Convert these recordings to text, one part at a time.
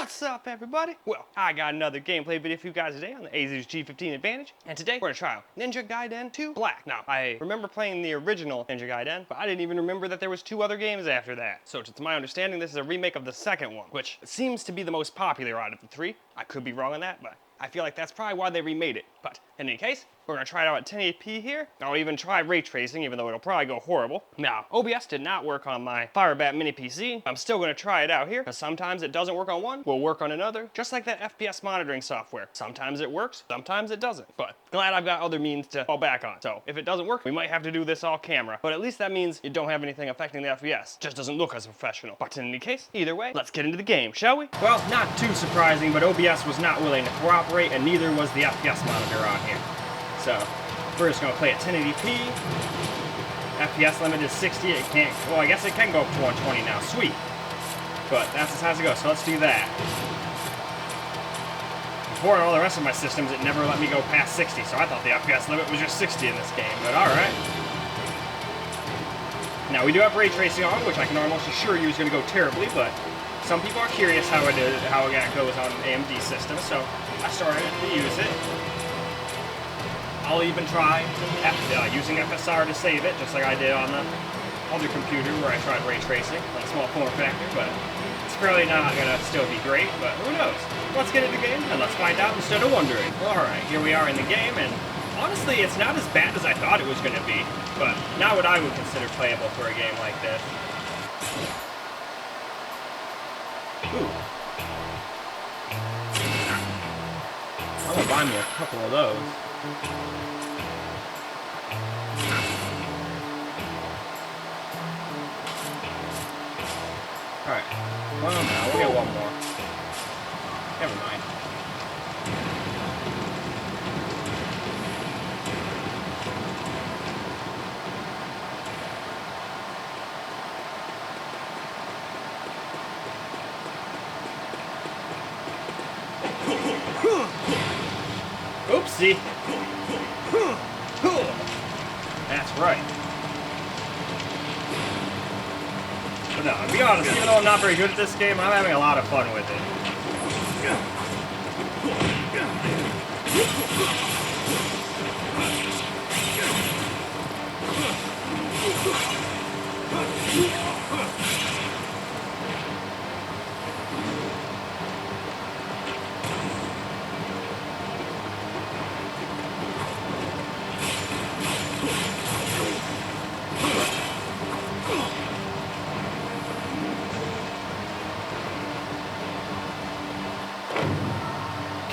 What's up, everybody? Well, I got another gameplay video for you guys today on the Asus G15 Advantage, and today we're gonna try out Ninja Gaiden 2 Black. Now, I remember playing the original Ninja Gaiden, but I didn't even remember that there was 2 other games after that. So to my understanding, this is a remake of the second one, which seems to be the most popular out of the 3. I could be wrong on that, but I feel like that's probably why they remade it. But in any case, we're gonna try it out at 1080p here. I'll even try ray tracing, even though it'll probably go horrible. Now, OBS did not work on my Firebat mini PC. I'm still gonna try it out here, because sometimes it doesn't work on one, will work on another, just like that FPS monitoring software. Sometimes it works, sometimes it doesn't. But glad I've got other means to fall back on. So if it doesn't work, we might have to do this all camera. But at least that means you don't have anything affecting the FPS. Just doesn't look as professional. But in any case, either way, let's get into the game, shall we? Well, not too surprising, but OBS was not willing to cooperate, and neither was the FPS monitor on here. So we're just gonna play at 1080p. FPS limit is 60. It can't, well, I guess it can go up to 120 now. Sweet. But that's as high as it goes, so let's do that. Before in all the rest of my systems, it never let me go past 60, so I thought the FPS limit was just 60 in this game, but alright. Now, we do have ray tracing on, which I can almost assure you is going to go terribly, but some people are curious how it goes on AMD systems, so I started to use it. I'll even try using FSR to save it, just like I did on the other computer where I tried ray tracing on a small form factor, but it's probably not going to still be great, but who knows. Let's get into the game, and let's find out instead of wondering. Alright, here we are in the game, and honestly, it's not as bad as I thought it was going to be, but not what I would consider playable for a game like this. Ooh. I'm going to buy me a couple of those. Alright. Well, no, we'll get one more. Never mind. Oopsie. That's right. But no, to be honest, even though I'm not very good at this game, I'm having a lot of fun with it.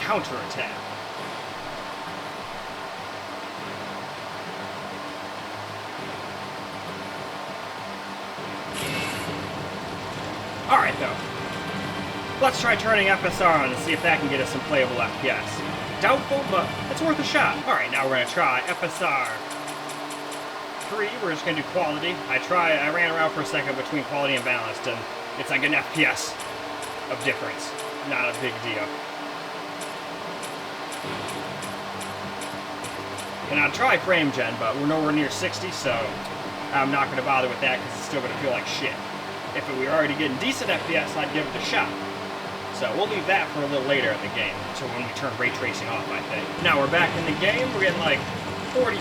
Counterattack. Alright though. Let's try turning FSR on and see if that can get us some playable FPS. Doubtful, but it's worth a shot. Alright, now we're gonna try FSR 3. We're just gonna do quality. I ran around for a second between quality and balanced, and it's like an FPS of difference. Not a big deal. And I'd try frame gen, but we're nowhere near 60, so I'm not going to bother with that because it's still going to feel like shit. If we were already getting decent FPS, I'd give it a shot. So we'll leave that for a little later in the game, so when we turn ray tracing off, I think. Now we're back in the game, we're getting like 45,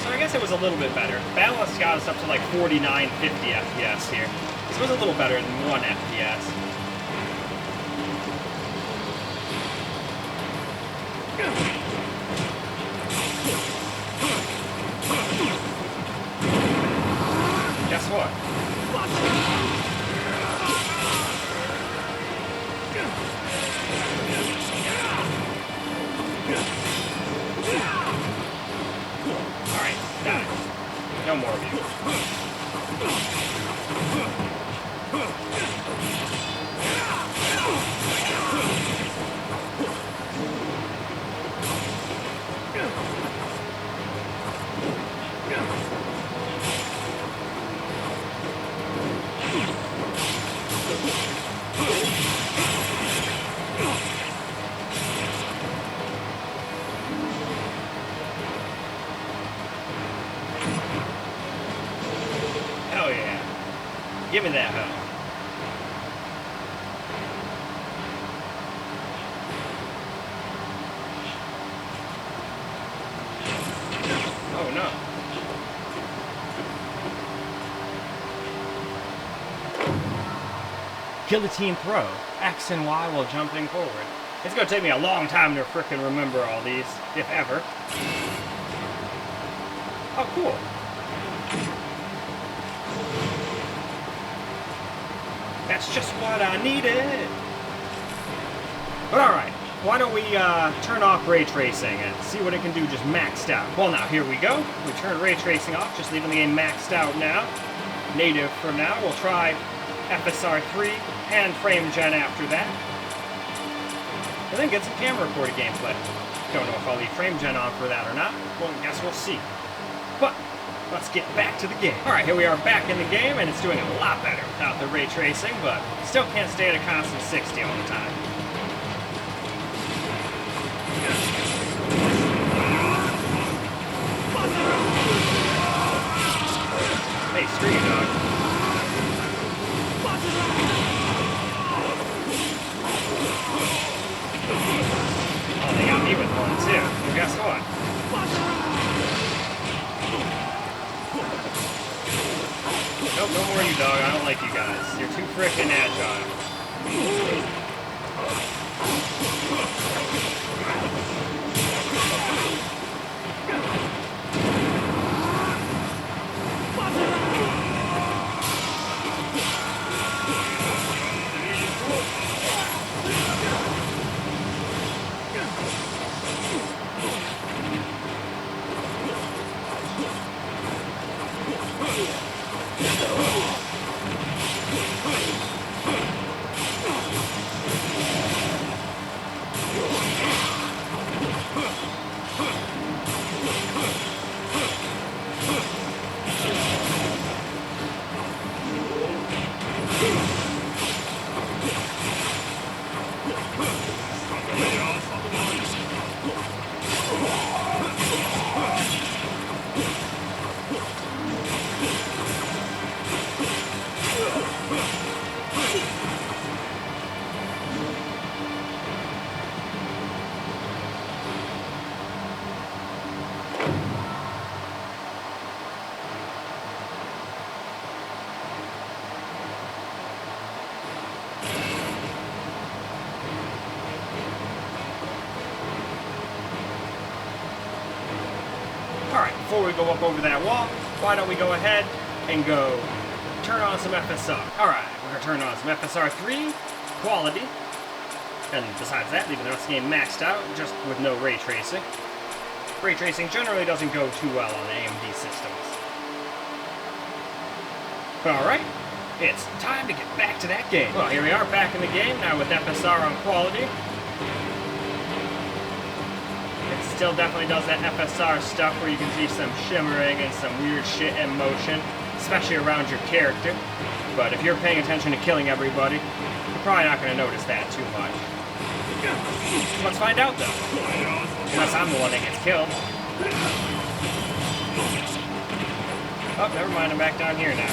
so I guess it was a little bit better. Balance got us up to like 49, 50 FPS here. So it was a little better than 1 FPS. Guess what? Alright, got it. No more of you. Hell yeah. Give me that hoe. Guillotine throw. X and Y while jumping forward. It's gonna take me a long time to frickin' remember all these, if ever. Oh, cool. That's just what I needed. But alright, why don't we turn off ray tracing and see what it can do just maxed out. Well, now here we go. We turn ray tracing off, just leaving the game maxed out now. Native for now. We'll try FSR 3 and frame gen after that. And then get some camera recorded gameplay. Don't know if I'll leave frame gen on for that or not. Well, I guess we'll see. But let's get back to the game. Alright, here we are back in the game, and it's doing a lot better without the ray tracing, but still can't stay at a constant 60 all the time. Hey, screw you, dog. Oh, they got me with one, too. Well, guess what? Nope, no more you, dog. I don't like you guys. You're too frickin' agile. Alright, before we go up over that wall, why don't we go ahead and go turn on some FSR. Alright, we're going to turn on some FSR 3, quality, and besides that, leaving the rest of the game maxed out, just with no ray tracing. Ray tracing generally doesn't go too well on AMD systems. But alright, it's time to get back to that game. Well, here we are back in the game, now with FSR on quality. It still definitely does that FSR stuff where you can see some shimmering and some weird shit in motion, especially around your character. But if you're paying attention to killing everybody, you're probably not going to notice that too much. Let's find out though. Unless I'm the one that gets killed. Oh, never mind, I'm back down here now.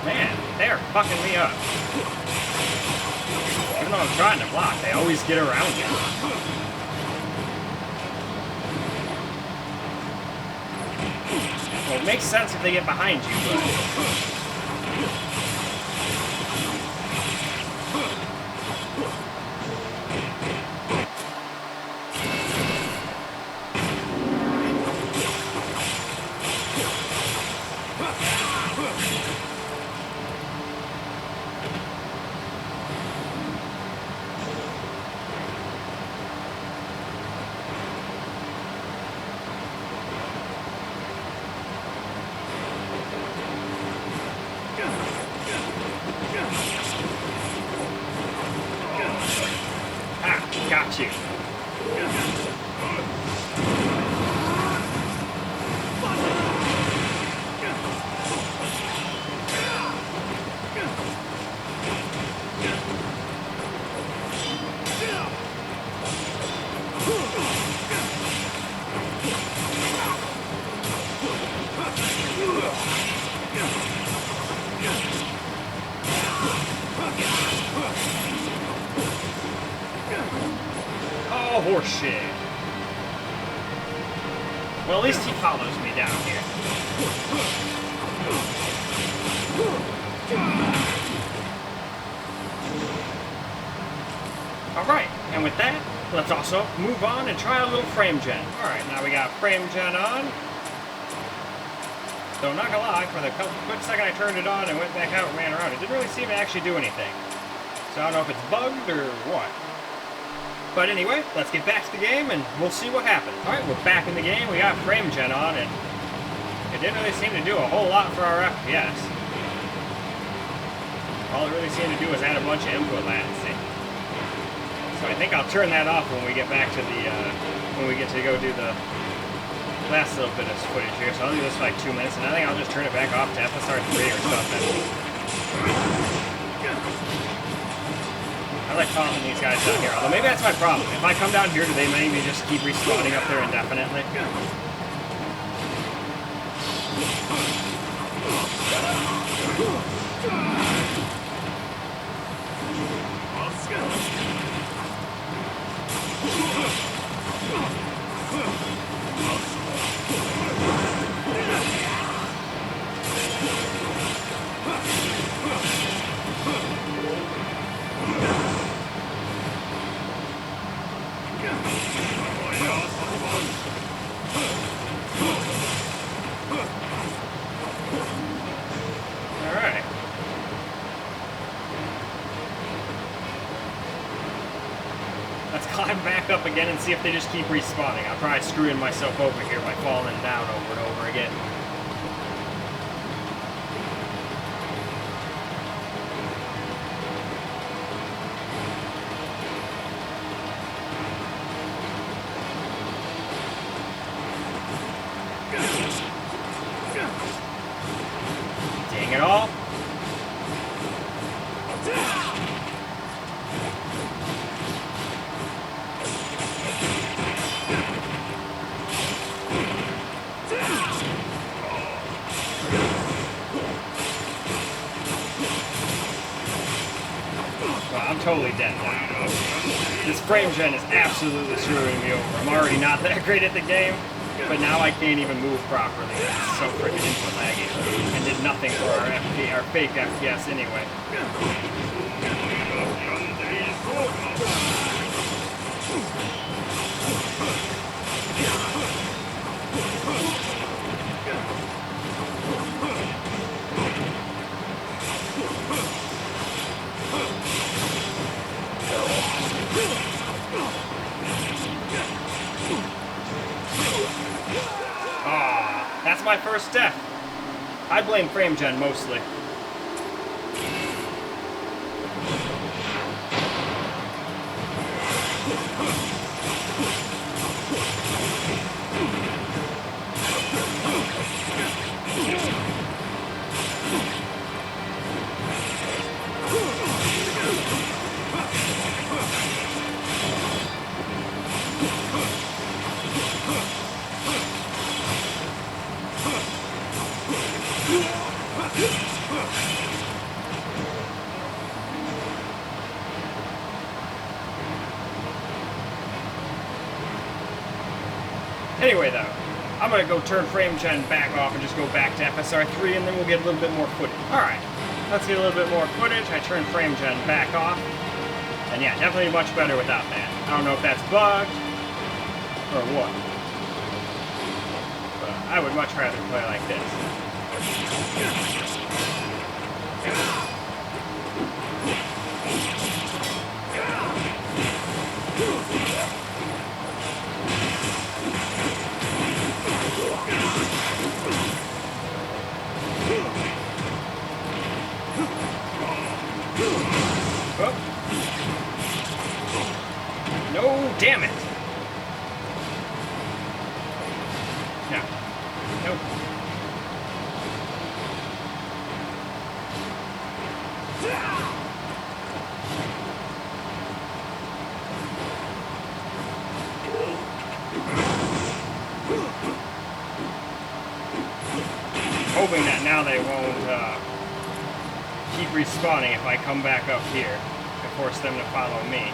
Man, they are fucking me up. Even though I'm trying to block, they always get around you. Well, it makes sense if they get behind you, but... Got you. Oh, horseshit. Well, at least he follows me down here. Alright, and with that, let's also move on and try a little frame gen. Alright, now we got frame gen on. So, not gonna lie, for the quick second I turned it on and went back out and ran around, it didn't really seem to actually do anything. So I don't know if it's bugged or what. But anyway, let's get back to the game and we'll see what happens. Alright, we're back in the game, we got frame gen on, and it didn't really seem to do a whole lot for our FPS. All it really seemed to do was add a bunch of input latency. So I think I'll turn that off when we get back to the, when we get to go do the last little bit of footage here. So I'll do this for like 2 minutes, and I think I'll just turn it back off to FSR 3 or something. I like following these guys down here, although maybe that's my problem. If I come down here, do they maybe just keep respawning up there indefinitely? Climb back up again and see if they just keep respawning. I'm probably screwing myself over here by falling down over and over again. Dang it all. I'm totally dead now. This frame gen is absolutely screwing me over. I'm already not that great at the game, but now I can't even move properly. It's so freaking input laggy. And did nothing for our fake FPS anyway. That's my first death. I blame frame gen mostly. Anyway though, I'm going to go turn frame gen back off and just go back to FSR 3 and then we'll get a little bit more footage. Alright, let's get a little bit more footage. I turned frame gen back off. And yeah, definitely much better without that. I don't know if that's bugged or what. But I would much rather play like this. No, damn it. No. Nope. Hoping that now they won't keep respawning if I come back up here and force them to follow me.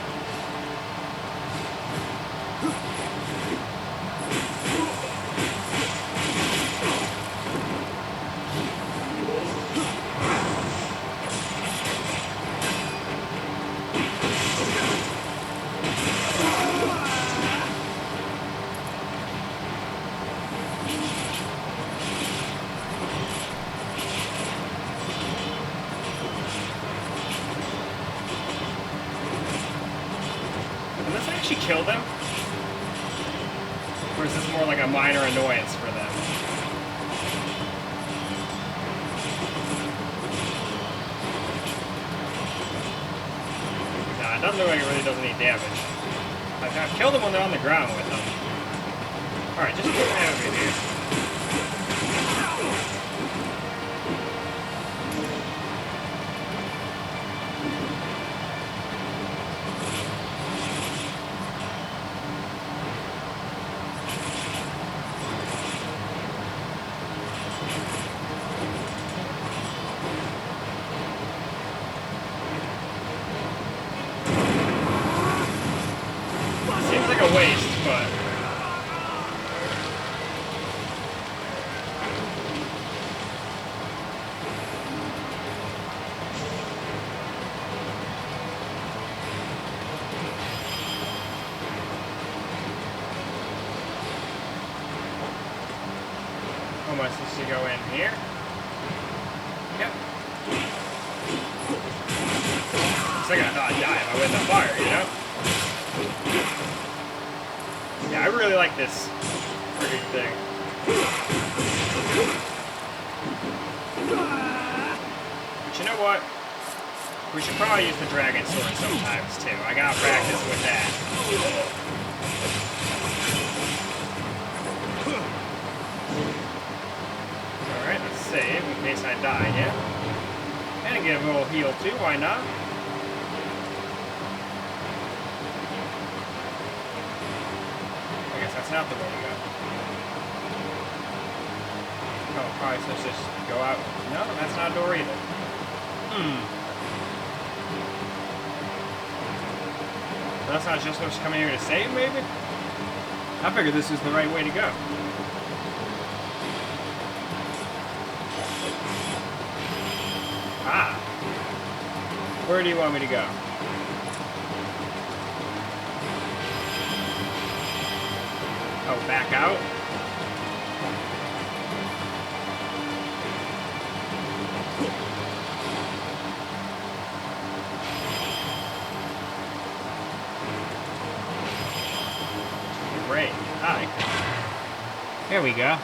Actually kill them? Or is this more like a minor annoyance for them? Nah, it doesn't look like it really does any damage. I've killed them when they're on the ground with them. Alright, just get out of here. Waste, but how am I supposed to go in here? Yep. It's like I thought I'd die if I went in the fire, you know? Yeah, I really like this freaking thing. But you know what? We should probably use the dragon sword sometimes too. I gotta practice with that. Alright, let's save in case I die, yeah? And get a little heal too, why not? That's not the way to go. Oh, probably supposed to just go out. No, that's not a door either. That's not just supposed to come in here to save, maybe? I figured this is the right way to go. Ah. Where do you want me to go? Oh, back out? Great. Hi. Here we go.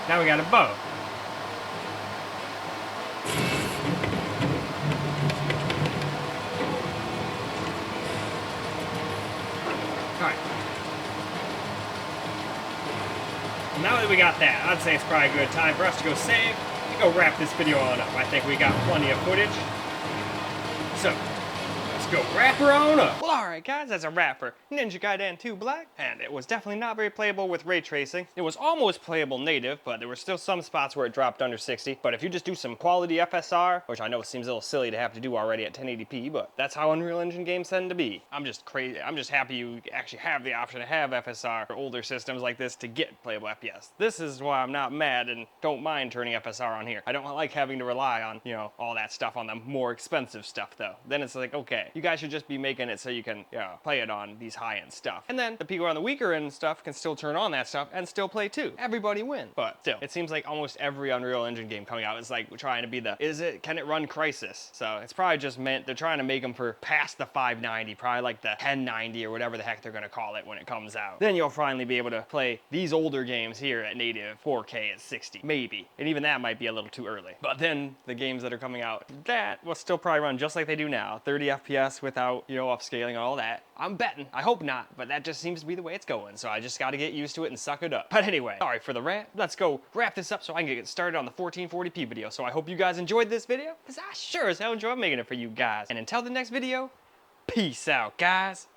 Now we got a bow. Alright. Now that we got that, I'd say it's probably a good time for us to go save and go wrap this video on up. I think we got plenty of footage. So, let's go wrap her on up. Well, alright guys, that's a wrap for Ninja Gaiden 2 Black, and it was definitely not very playable with ray tracing. It was almost playable native, but there were still some spots where it dropped under 60. But if you just do some quality FSR, which I know seems a little silly to have to do already at 1080p, but that's how Unreal Engine games tend to be. I'm just crazy. I'm just happy you actually have the option to have FSR for older systems like this to get playable FPS. This is why I'm not mad and don't mind turning FSR on here. I don't like having to rely on, you know, all that stuff on the more expensive stuff though. Then it's like, okay, you guys should just be making it so you can, you know, play it on these high-end stuff. And then the people on the weaker end stuff can still turn on that stuff and still play too. Everybody wins. But still, it seems like almost every Unreal Engine game coming out is like trying to be the, can it run Crysis? So it's probably just meant they're trying to make them for past the 590, probably like the 1090 or whatever the heck they're gonna call it when it comes out. Then you'll finally be able to play these older games here at native 4K at 60, maybe. And even that might be a little too early. But then the games that are coming out, that will still probably run just like they do now, 30 FPS OBS without, you know, upscaling and all that. I'm betting. I hope not, but that just seems to be the way it's going. So I just got to get used to it and suck it up. But anyway, sorry for the rant. Let's go wrap this up so I can get started on the 1440p video. So I hope you guys enjoyed this video, because I sure as hell enjoyed making it for you guys. And until the next video, peace out, guys.